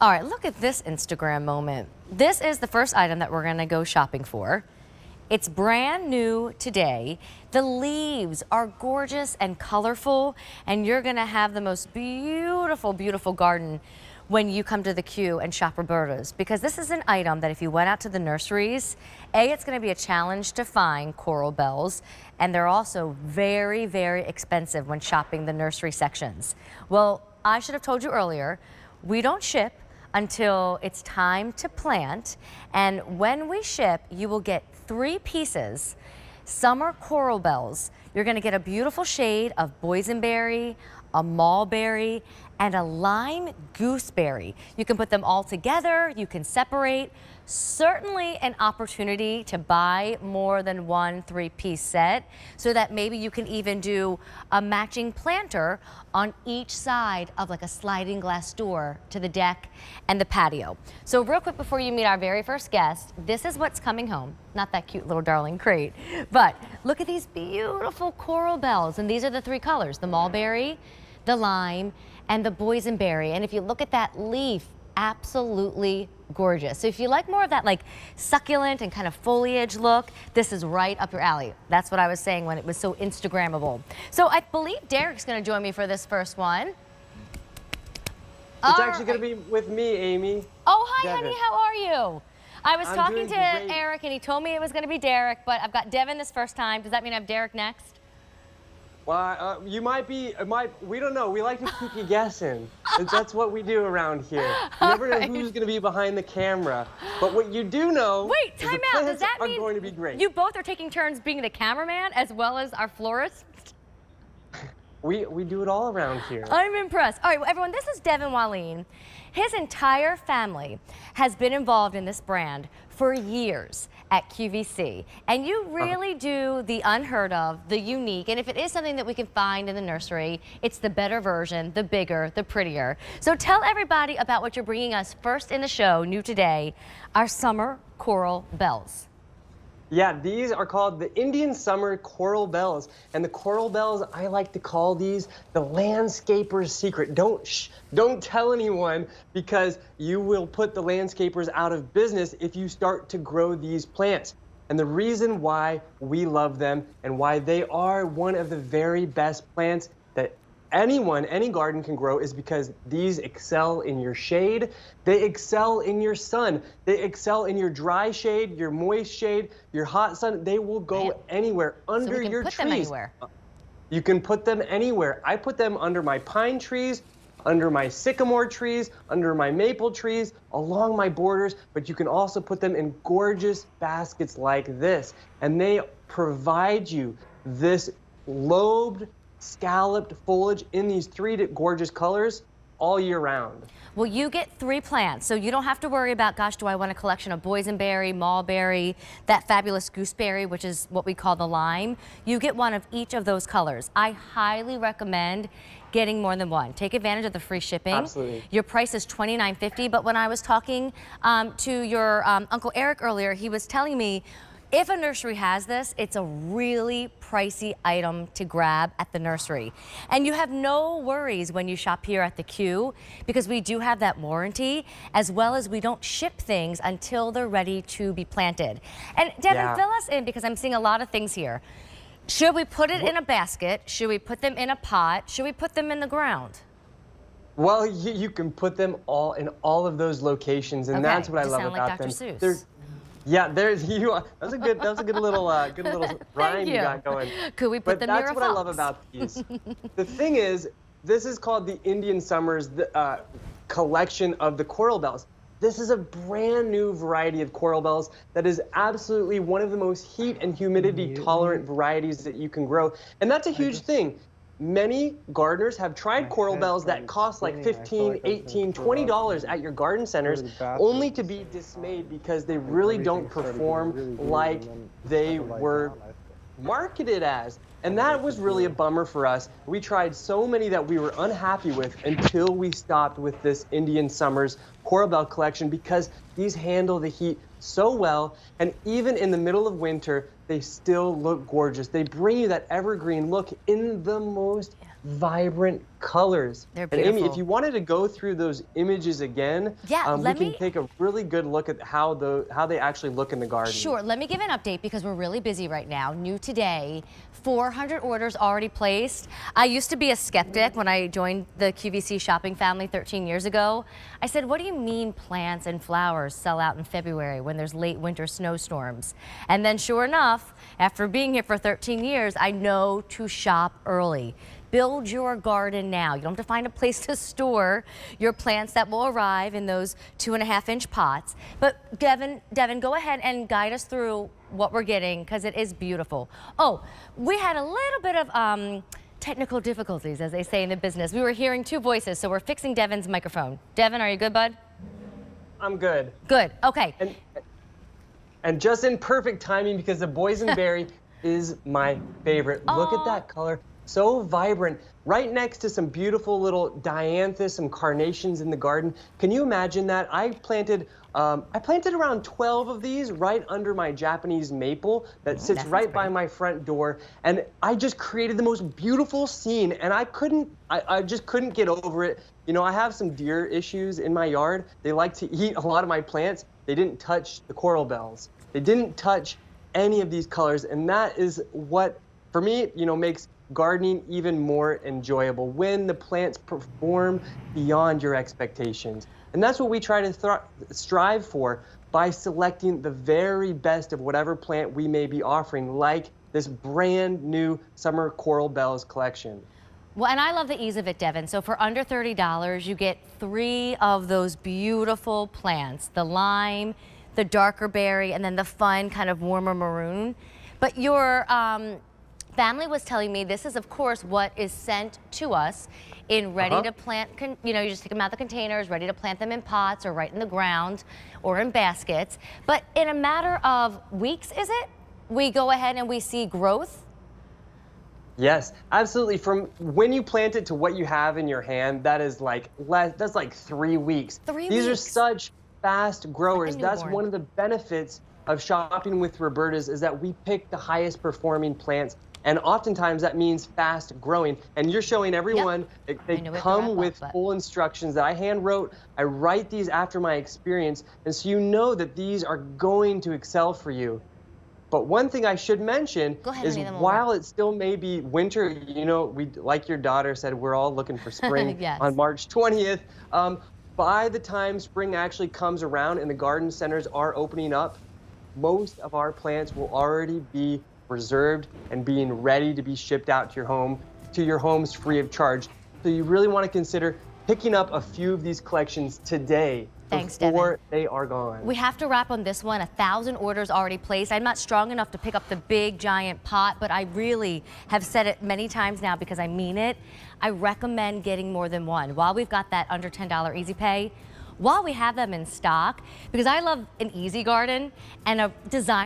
All right, look at this Instagram moment. This is the first item that we're gonna go shopping for. It's brand new today. The leaves are gorgeous and colorful, and you're gonna have the most beautiful, beautiful garden when you come to the Q and shop Roberta's, because this is an item that if you went out to the nurseries, it's gonna be a challenge to find coral bells, and they're also very, very expensive when shopping the nursery sections. Well, I should have told you earlier, we don't ship until it's time to plant, and when we ship, you will get 3 pieces, summer coral bells. You're gonna get a beautiful shade of boysenberry, a mulberry, and a lime gooseberry. You can put them all together, you can separate. Certainly an opportunity to buy more than one 3-piece set so that maybe you can even do a matching planter on each side of like a sliding glass door to the deck and the patio. So real quick before you meet our very first guest, this is what's coming home. Not that cute little darling crate, but look at these beautiful coral bells, and these are the 3 colors, the mulberry, the lime, and the boysenberry. And if you look at that leaf, absolutely gorgeous. So if you like more of that like succulent and kind of foliage look, this is right up your alley. That's what I was saying when it was so Instagrammable. So I believe Derek's going to join me for this first one. It's actually going to be with me, Amy. Oh, hi, Devin. honey. How are you? I was talking to great. Eric, and he told me it was going to be Derek, but I've got Devin this first time. Does that mean I have Derek next? Well, you might be, we don't know. We like to keep you guessing. That's what we do around here. You never know who's going to be behind the camera. But what you do know Wait, is the time out. Does plants that are mean going to be great. you both are taking turns being the cameraman as well as our florist? We do it all around here. I'm impressed. All right, well, everyone, this is Devin Walleen. His entire family has been involved in this brand for years at QVC. And you really do the unheard of, the unique, and if it is something that we can find in the nursery, it's the better version, the bigger, the prettier. So tell everybody about what you're bringing us first in the show, new today, our summer coral bells. Yeah, these are called the Indian Summer Coral Bells. And the coral bells, I like to call these the landscaper's secret. Don't tell anyone, because you will put the landscapers out of business if you start to grow these plants. And the reason why we love them and why they are one of the very best plants that any garden can grow is because these excel in your shade, they excel in your sun, they excel in your dry shade, your moist shade, your hot sun. They will go anywhere under your trees. Put them anywhere. You can put them anywhere. I put them under my pine trees, under my sycamore trees, under my maple trees, along my borders, but you can also put them in gorgeous baskets like this. And they provide you this lobed, scalloped foliage in these 3 gorgeous colors all year round. Well, you get 3 plants, so you don't have to worry about, gosh, do I want a collection of boysenberry, mulberry, that fabulous gooseberry, which is what we call the lime. You get one of each of those colors. I highly recommend getting more than one. Take advantage of the free shipping. Absolutely. Your price is $29.50, but when I was talking to your Uncle Eric earlier, he was telling me if a nursery has this, it's a really pricey item to grab at the nursery. And you have no worries when you shop here at the Q, because we do have that warranty, as well as we don't ship things until they're ready to be planted. And Devin, fill us in, because I'm seeing a lot of things here. Should we put it in a basket? Should we put them in a pot? Should we put them in the ground? Well, you can put them all in all of those locations, and that's what I love about them. Seuss. Yeah, there's you. That's a good little rhyme you got going. Could we put them near a That's what I love about these. The thing is, this is called the Indian Summers collection of the coral bells. This is a brand new variety of coral bells that is absolutely one of the most heat and humidity tolerant varieties that you can grow, and that's a huge thing. Many gardeners have tried coral bells that cost like $15, $18, $20 at your garden centers, only to be dismayed because they really don't perform like they were marketed as. And that was really a bummer for us. We tried so many that we were unhappy with until we stopped with this Indian Summers Coral Bell collection, because these handle the heat so well, and even in the middle of winter, they still look gorgeous. They bring you that evergreen look in the most vibrant colors. They're And Amy, beautiful. if you wanted to go through those images again, Yeah, we can take a really good look at how they actually look in the garden. Sure, let me give an update because we're really busy right now. New today, 400 orders already placed. I used to be a skeptic when I joined the QVC shopping family 13 years ago. I said, what do you mean plants and flowers sell out in February when there's late winter snowstorms? And then sure enough, after being here for 13 years, I know to shop early. Build your garden now. You don't have to find a place to store your plants that will arrive in those 2.5-inch pots. But Devin, go ahead and guide us through what we're getting because it is beautiful. Oh, we had a little bit of technical difficulties, as they say in the business. We were hearing two voices, so we're fixing Devin's microphone. Devin, are you good, bud? I'm good. Good, okay. And just in perfect timing because the boysenberry is my favorite. Look at that color. So vibrant, right next to some beautiful little dianthus, some carnations in the garden. Can you imagine that? I planted around 12 of these right under my Japanese maple that sits right by my front door, and I just created the most beautiful scene, and I just couldn't get over it. You know, I have some deer issues in my yard. They like to eat a lot of my plants. They didn't touch the coral bells. They didn't touch any of these colors, and that is what, for me, you know, makes gardening even more enjoyable when the plants perform beyond your expectations. And that's what we try to strive for by selecting the very best of whatever plant we may be offering, like this brand new Summer Coral Bells collection. Well, and I love the ease of it, Devin. So for under $30, you get 3 of those beautiful plants, the lime, the darker berry, and then the fun kind of warmer maroon. But your family was telling me this is, of course, what is sent to us in ready to plant, you know, you just take them out of the containers, ready to plant them in pots or right in the ground or in baskets. But in a matter of weeks, is it? We go ahead and we see growth? Yes, absolutely. From when you plant it to what you have in your hand, that is like that's like 3 weeks. These are such fast growers. That's one of the benefits of shopping with Roberta's is that we pick the highest performing plants. And oftentimes that means fast growing. And you're showing everyone, they come with full instructions that I hand wrote. I write these after my experience. And so you know that these are going to excel for you. But one thing I should mention is while it still may be winter, you know, like your daughter said, we're all looking for spring on March 20th. By the time spring actually comes around and the garden centers are opening up, most of our plants will already be reserved and being ready to be shipped out to your homes free of charge. So you really want to consider picking up a few of these collections today before they are gone. We have to wrap on this one. 1,000 orders already placed. I'm not strong enough to pick up the big giant pot, but I really have said it many times now because I mean it. I recommend getting more than one. While we've got that under $10 easy pay, while we have them in stock, because I love an easy garden and a design